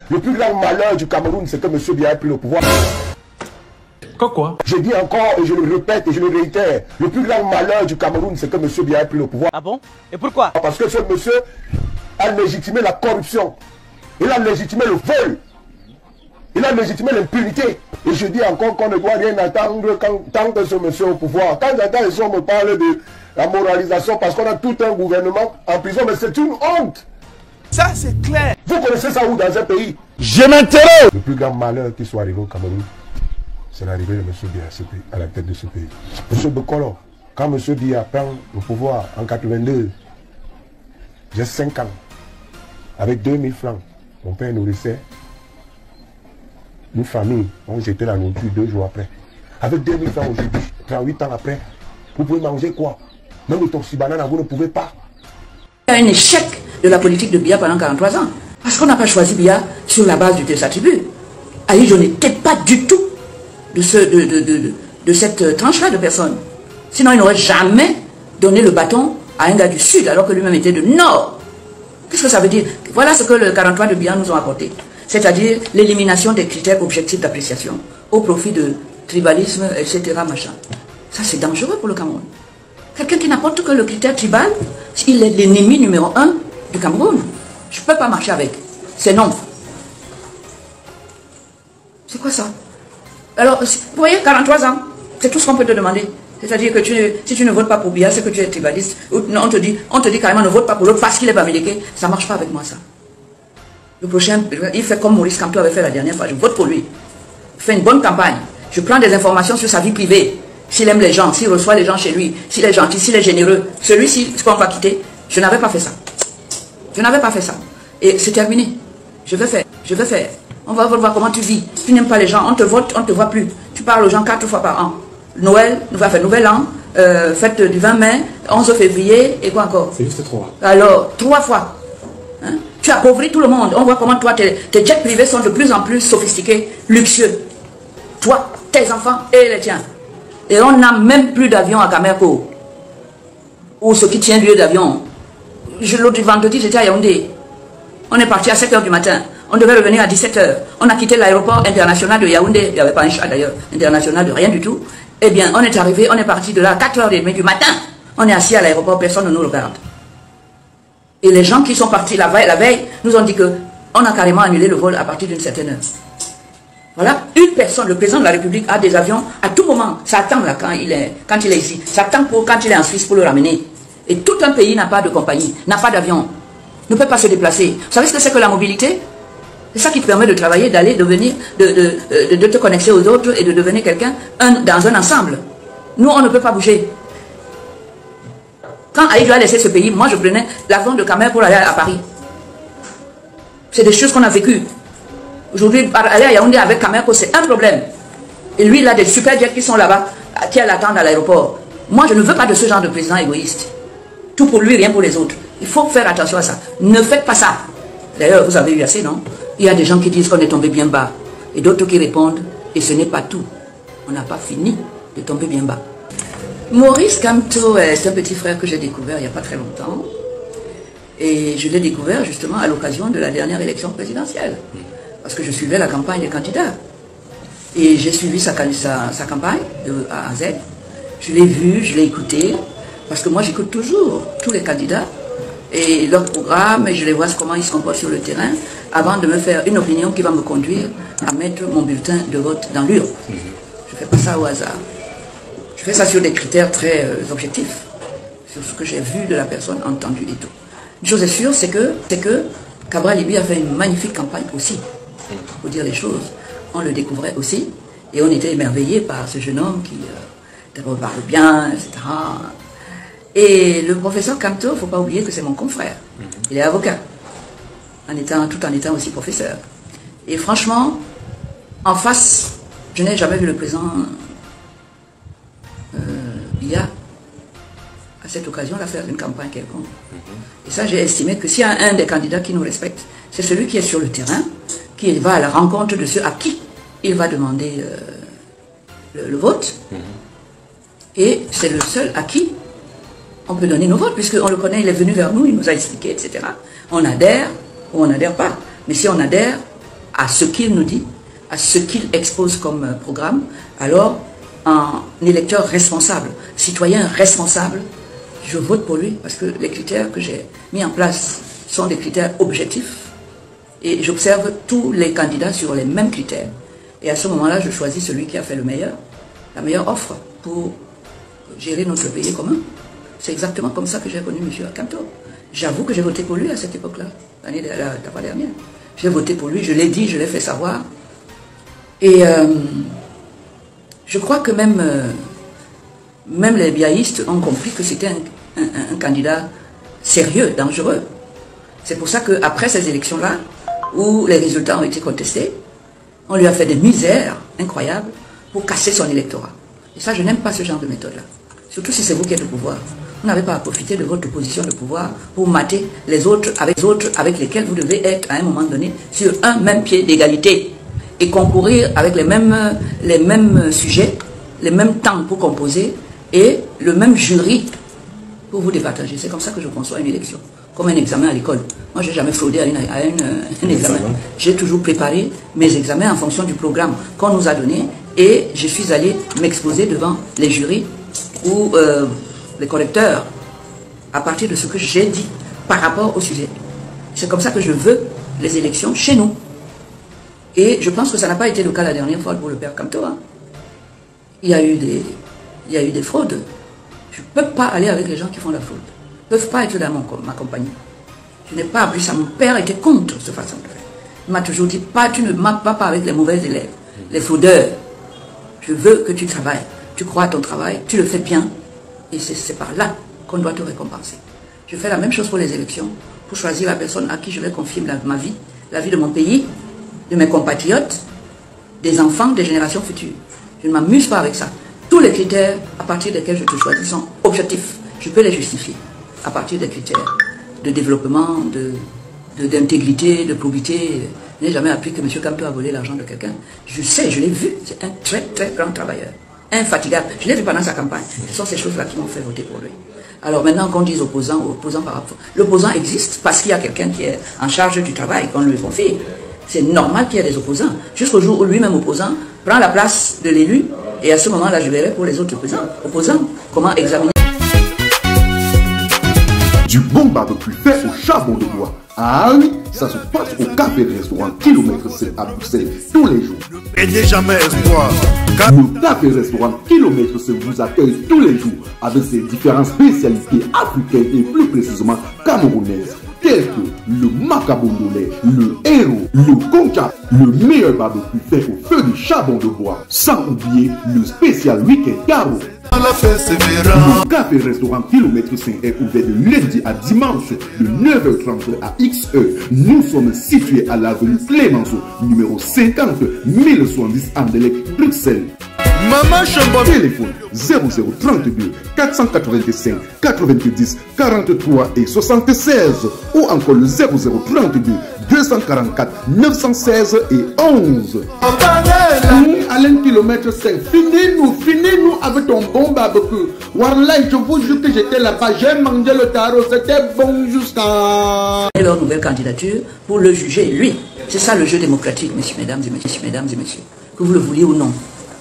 Le plus grand malheur du Cameroun, c'est que M. Biya a pris le pouvoir. Quoi? Je dis encore et je le répète et je le réitère. Le plus grand malheur du Cameroun, c'est que M. Biya a pris le pouvoir. Ah bon? Et pourquoi? Parce que ce monsieur a légitimé la corruption. Il a légitimé le vol. Il a légitimé l'impunité. Et je dis encore qu'on ne doit rien attendre tant que ce monsieur est au pouvoir. Quand j'entends ici, on me parle de la moralisation parce qu'on a tout un gouvernement en prison, mais c'est une honte. Ça, c'est clair. Vous connaissez ça où dans un pays? Je m'interroge. Le plus grand malheur qui soit arrivé au Cameroun, c'est l'arrivée de M. Biya à la tête de ce pays. M. Bokolo, quand M. Biya prend le pouvoir en 82, j'ai 5 ans. Avec 2000 francs, mon père nourrissait une famille. On jetait la nourriture 2 jours après. Avec 2000 francs aujourd'hui, 38 ans après, vous pouvez manger quoi? Même le toxibanana, vous ne pouvez pas. Il y a un échec de la politique de Biya pendant 43 ans. Parce qu'on n'a pas choisi Biya sur la base de sa tribu. Aïe, je n'étais pas du tout de cette tranche-là de personnes. Sinon, il n'aurait jamais donné le bâton à un gars du Sud, alors que lui-même était du Nord. Qu'est-ce que ça veut dire? Voilà ce que le 43 de Biya nous ont apporté. C'est-à-dire l'élimination des critères objectifs d'appréciation au profit de tribalisme, etc. Machin. Ça, c'est dangereux pour le Cameroun. Quelqu'un qui n'apporte que le critère tribal, il est l'ennemi numéro 1 du Cameroun. Je ne peux pas marcher avec. C'est non. C'est quoi ça? Alors, vous voyez, 43 ans, c'est tout ce qu'on peut te demander. C'est-à-dire que si tu ne votes pas pour Biya, c'est que tu es tribaliste. Non, on te dit carrément ne vote pas pour l'autre parce qu'il est bamileke. Ça ne marche pas avec moi, ça. Le prochain, il fait comme Maurice Kamto avait fait la dernière fois. Je vote pour lui. Il fait une bonne campagne. Je prends des informations sur sa vie privée. S'il aime les gens, s'il reçoit les gens chez lui, s'il est gentil, s'il est généreux. Celui-ci, ce qu'on va quitter, je n'avais pas fait ça. Je n'avais pas fait ça. Et c'est terminé. Je vais faire. Je vais faire. On va voir comment tu vis. Tu n'aimes pas les gens, on te vote, on ne te voit plus. Tu parles aux gens 4 fois par an. Noël, nous va faire Nouvel An, fête du 20 mai, 11 février, et quoi encore? C'est juste 3. Alors, 3 fois. Hein? Tu appauvris tout le monde. On voit comment toi, tes jets privés sont de plus en plus sophistiqués, luxueux. Toi, tes enfants et les tiens. Et on n'a même plus d'avion à Camerco. Ou ce qui tient lieu d'avion. L'autre vendredi, j'étais à Yaoundé. On est parti à 7 h du matin. On devait revenir à 17 h. On a quitté l'aéroport international de Yaoundé. Il n'y avait pas un chat d'ailleurs, international de rien du tout. Eh bien, on est arrivé, on est parti de là à 4 h 30 du matin. On est assis à l'aéroport, personne ne nous regarde. Et les gens qui sont partis la veille nous ont dit qu'on a carrément annulé le vol à partir d'une certaine heure. Voilà, une personne, le président de la République a des avions à tout moment. Ça attend là quand il est ici. Ça attend quand il est en Suisse pour le ramener. Et tout un pays n'a pas de compagnie, n'a pas d'avion, ne peut pas se déplacer. Vous savez ce que c'est que la mobilité? C'est ça qui te permet de travailler, d'aller, de venir, de te connecter aux autres et de devenir quelqu'un dans un ensemble. Nous, on ne peut pas bouger. Quand Aïdjo a laissé ce pays, moi je prenais l'avion de Camer pour aller à Paris. C'est des choses qu'on a vécues. Aujourd'hui, aller à Yaoundé avec Camerco, c'est un problème. Et lui, il a des super jets qui sont là-bas, qui l'attendent à l'aéroport. Moi, je ne veux pas de ce genre de président égoïste. Tout pour lui, rien pour les autres. Il faut faire attention à ça. Ne faites pas ça. D'ailleurs, vous avez eu assez, non? Il y a des gens qui disent qu'on est tombé bien bas. Et d'autres qui répondent, et ce n'est pas tout. On n'a pas fini de tomber bien bas. Maurice Kamto est un petit frère que j'ai découvert il n'y a pas très longtemps. Et je l'ai découvert justement à l'occasion de la dernière élection présidentielle. Parce que je suivais la campagne des candidats. Et j'ai suivi sa campagne de A à Z. Je l'ai vu, je l'ai écouté. Parce que moi, j'écoute toujours tous les candidats et leur programme, et je les vois comment ils se comportent sur le terrain, avant de me faire une opinion qui va me conduire à mettre mon bulletin de vote dans l'urne. Je ne fais pas ça au hasard. Je fais ça sur des critères très objectifs, sur ce que j'ai vu de la personne, entendu et tout. Une chose est sûre, c'est que Cabral Libye a fait une magnifique campagne aussi, pour dire les choses. On le découvrait aussi, et on était émerveillés par ce jeune homme qui parle bien, etc. Et le professeur Kamto, il ne faut pas oublier que c'est mon confrère. Il est avocat, tout en étant aussi professeur. Et franchement, en face, je n'ai jamais vu le président Biya, à cette occasion-là, faire une campagne quelconque. Et ça, j'ai estimé que s'il y a un des candidats qui nous respecte, c'est celui qui est sur le terrain, qui va à la rencontre de ceux à qui il va demander le vote. Et c'est le seul à qui on peut donner nos votes, puisqu'on le connaît, il est venu vers nous, il nous a expliqué, etc. On adhère ou on n'adhère pas. Mais si on adhère, à ce qu'il nous dit, à ce qu'il expose comme programme, alors un électeur responsable, citoyen responsable, je vote pour lui parce que les critères que j'ai mis en place sont des critères objectifs et j'observe tous les candidats sur les mêmes critères. Et à ce moment-là, je choisis celui qui a fait la meilleure offre pour gérer notre pays commun. C'est exactement comme ça que j'ai connu M. Akanto. J'avoue que j'ai voté pour lui à cette époque-là, la fois dernière. J'ai voté pour lui, je l'ai dit, je l'ai fait savoir. Et je crois que même les biaïstes ont compris que c'était un candidat sérieux, dangereux. C'est pour ça qu'après ces élections-là, où les résultats ont été contestés, on lui a fait des misères incroyables pour casser son électorat. Et ça, je n'aime pas ce genre de méthode-là. Surtout si c'est vous qui êtes au pouvoir. Vous n'avez pas à profiter de votre position de pouvoir pour mater les autres avec lesquels vous devez être à un moment donné sur un même pied d'égalité et concourir avec les mêmes sujets, les mêmes temps pour composer et le même jury pour vous départager. C'est comme ça que je conçois une élection, comme un examen à l'école. Moi, je n'ai jamais fraudé à un examen. J'ai toujours préparé mes examens en fonction du programme qu'on nous a donné et je suis allé m'exposer devant les jurys ou les correcteurs à partir de ce que j'ai dit par rapport au sujet. C'est comme ça que je veux les élections chez nous. Et je pense que ça n'a pas été le cas la dernière fois pour le père Akanto. Hein. Il y a eu des fraudes. Je ne peux pas aller avec les gens qui font la fraude. Ils ne peuvent pas être dans ma compagnie. Je n'ai pas appris ça. Mon père était contre cette façon de faire. Il m'a toujours dit, tu ne marques pas avec les mauvais élèves, les fraudeurs. Je veux que tu travailles. Tu crois à ton travail, tu le fais bien. Et c'est par là qu'on doit te récompenser. Je fais la même chose pour les élections, pour choisir la personne à qui je vais confier ma vie, la vie de mon pays, de mes compatriotes, des enfants, des générations futures. Je ne m'amuse pas avec ça. Tous les critères à partir desquels je te choisis sont objectifs. Je peux les justifier à partir des critères de développement, d'intégrité, de probité. Je n'ai jamais appris que M. Akanto a volé l'argent de quelqu'un. Je sais, je l'ai vu. C'est un très très grand travailleur. Infatigable. Je l'ai vu pendant sa campagne. Ce sont ces choses-là qui m'ont fait voter pour lui. Alors maintenant qu'on dise opposant par rapport. L'opposant existe parce qu'il y a quelqu'un qui est en charge du travail, qu'on lui confie. C'est normal qu'il y ait des opposants. Jusqu'au jour où lui-même opposant prend la place de l'élu. Et à ce moment-là, je verrai pour les autres opposants comment examiner. Du bon barbecue fait au charbon de bois. Ah oui, ça se passe au café-restaurant Kilomètre C à Bruxelles tous les jours. N'ayez jamais espoir. Le café-restaurant Kilomètre C vous accueille tous les jours avec ses différentes spécialités africaines et plus précisément camerounaises, telles que le macabondolais, le héros, le concha, le meilleur barbecue fait au feu de charbon de bois, sans oublier le spécial week-end carreau. Le café-restaurant Kilomètre 5 est ouvert de lundi à dimanche de 9h30 à XE. Nous sommes situés à l'avenue Clémenceau, numéro 50 1070 Anderlecht, Bruxelles. Maman Chambon. Téléphone 0032 485 90 43 et 76 ou encore le 0032 244 916 et 11. Alain Kilomètre 5, finis-nous avec ton bon barbecue. Warlai, je vous jure que j'étais là-bas, j'ai mangé le tarot, c'était bon jusqu'à... Et leur nouvelle candidature pour le juger, lui. C'est ça le jeu démocratique, mesdames et messieurs. Que vous le vouliez ou non.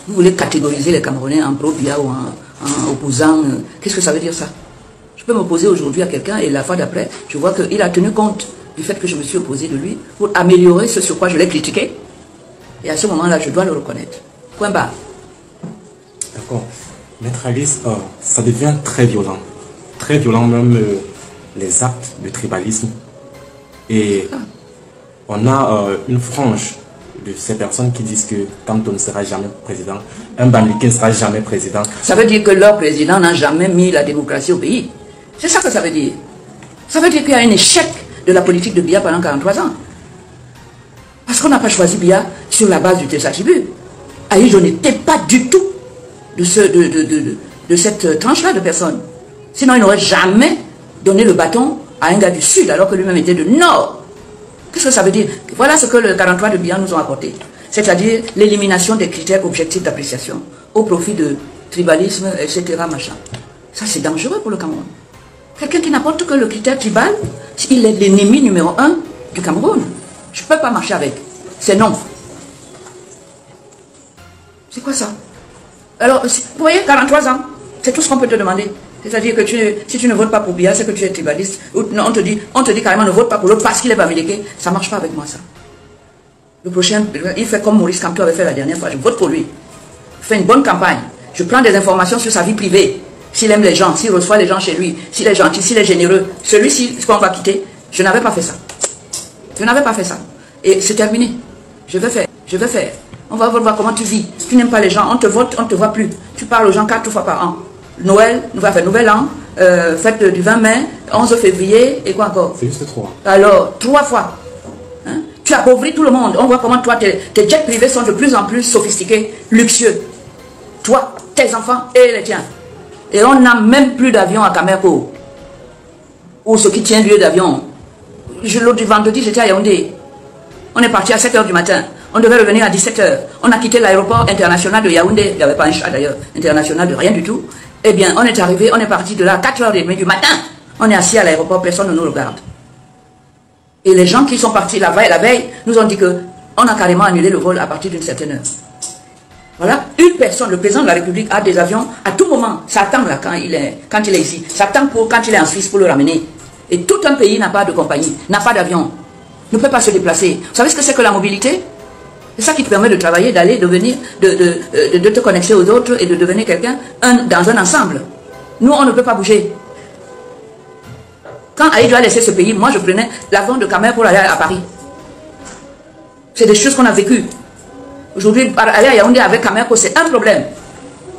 Vous voulez catégoriser les Camerounais en pro-Biya ou en opposant. Qu'est-ce que ça veut dire ça? Je peux m'opposer aujourd'hui à quelqu'un et la fois d'après, je vois qu'il a tenu compte du fait que je me suis opposé de lui pour améliorer ce sur quoi je l'ai critiqué. Et à ce moment-là, je dois le reconnaître. Point barre. D'accord. Maître Alice, ça devient très violent. Très violent même les actes de tribalisme. Et on a une frange de ces personnes qui disent que Akanto ne sera jamais président, un Bamileke ne sera jamais président. Ça veut dire que leur président n'a jamais mis la démocratie au pays. C'est ça que ça veut dire. Ça veut dire qu'il y a un échec de la politique de Biya pendant 43 ans. Parce qu'on n'a pas choisi Biya sur la base du Tessatibu. Aïe, n'était pas du tout de cette tranche-là de personnes. Sinon, il n'aurait jamais donné le bâton à un gars du Sud, alors que lui-même était du Nord. Qu'est-ce que ça veut dire? Voilà ce que le 43 de Biya nous ont apporté. C'est-à-dire l'élimination des critères objectifs d'appréciation au profit de tribalisme, etc. Machin. Ça, c'est dangereux pour le Cameroun. Quelqu'un qui n'apporte que le critère tribal, il est l'ennemi numéro 1 du Cameroun. Je ne peux pas marcher avec. c'est non. C'est quoi ça? Alors, vous voyez, 43 ans, c'est tout ce qu'on peut te demander. C'est-à-dire que si tu ne votes pas pour Biya, c'est que tu es tribaliste. Ou non, on te dit carrément ne vote pas pour l'autre parce qu'il est bamileke. Ça ne marche pas avec moi, ça. Le prochain, il fait comme Maurice Kamto avait fait la dernière fois. Je vote pour lui. Je fais une bonne campagne. Je prends des informations sur sa vie privée. S'il aime les gens, s'il reçoit les gens chez lui, s'il est gentil, s'il est généreux. Celui-ci, ce qu'on va quitter, je n'avais pas fait ça. Je n'avais pas fait ça. Et c'est terminé. Je vais faire. Je vais faire. On va voir comment tu vis. Si tu n'aimes pas les gens, on te vote, on ne te voit plus. Tu parles aux gens 4 fois par an. Noël, nous va faire Nouvel An, fête du 20 mai, 11 février, et quoi encore? C'est juste 3. Alors, 3 fois. Hein? Tu appauvris tout le monde. On voit comment toi, tes jets privés sont de plus en plus sophistiqués, luxueux. Toi, tes enfants et les tiens. Et on n'a même plus d'avion à Camerco. Ou ce qui tient lieu d'avion. L'autre vendredi, j'étais à Yaoundé. On est parti à 7 h du matin. On devait revenir à 17 h. On a quitté l'aéroport international de Yaoundé. Il n'y avait pas un chat d'ailleurs, international de rien du tout. Eh bien, on est arrivé, on est parti de là à 4 h 30 du matin. On est assis à l'aéroport, personne ne nous regarde. Et les gens qui sont partis la veille nous ont dit qu'on a carrément annulé le vol à partir d'une certaine heure. Voilà, une personne, le président de la République a des avions à tout moment. Ça attend là quand il est ici. Ça attend quand il est en Suisse pour le ramener. Et tout un pays n'a pas de compagnie, n'a pas d'avion, ne peut pas se déplacer. Vous savez ce que c'est que la mobilité? C'est ça qui te permet de travailler, d'aller, de venir, de te connecter aux autres et de devenir quelqu'un dans un ensemble. Nous, on ne peut pas bouger. Quand Aïdjo a laissé ce pays, moi je prenais l'avion de Camer pour aller à Paris. C'est des choses qu'on a vécues. Aujourd'hui, aller à Yaoundé avec Camer, c'est un problème.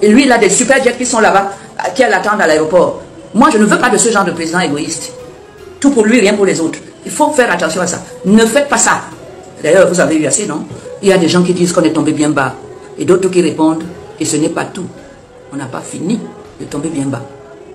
Et lui, il a des super jets qui sont là-bas, qui l'attendent à l'aéroport. Moi, je ne veux pas de ce genre de président égoïste. Tout pour lui, rien pour les autres. Il faut faire attention à ça. Ne faites pas ça. D'ailleurs, vous avez eu assez, non? Il y a des gens qui disent qu'on est tombé bien bas. Et d'autres qui répondent, et ce n'est pas tout. On n'a pas fini de tomber bien bas.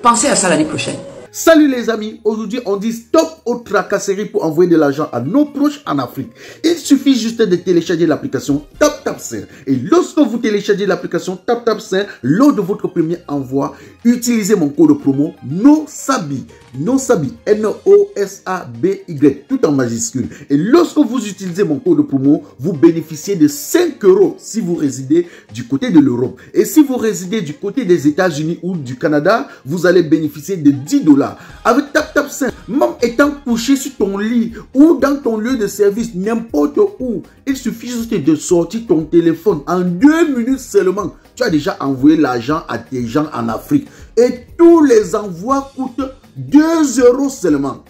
Pensez à ça l'année prochaine. Salut les amis, aujourd'hui on dit stop aux tracasseries pour envoyer de l'argent à nos proches en Afrique. Il suffit juste de télécharger l'application TapTapSend. Et lorsque vous téléchargez l'application TapTapSend, lors de votre premier envoi, utilisez mon code promo NOSABI. NOSABI, N-O-S-A-B-Y, tout en majuscule. Et lorsque vous utilisez mon code promo, vous bénéficiez de 5 € si vous résidez du côté de l'Europe. Et si vous résidez du côté des États-Unis ou du Canada, vous allez bénéficier de 10 $. Avec TapTapSend, même étant couché sur ton lit ou dans ton lieu de service, n'importe où, il suffit juste de sortir ton téléphone. En 2 minutes seulement, tu as déjà envoyé l'argent à tes gens en Afrique. Et tous les envois coûtent 2 € seulement.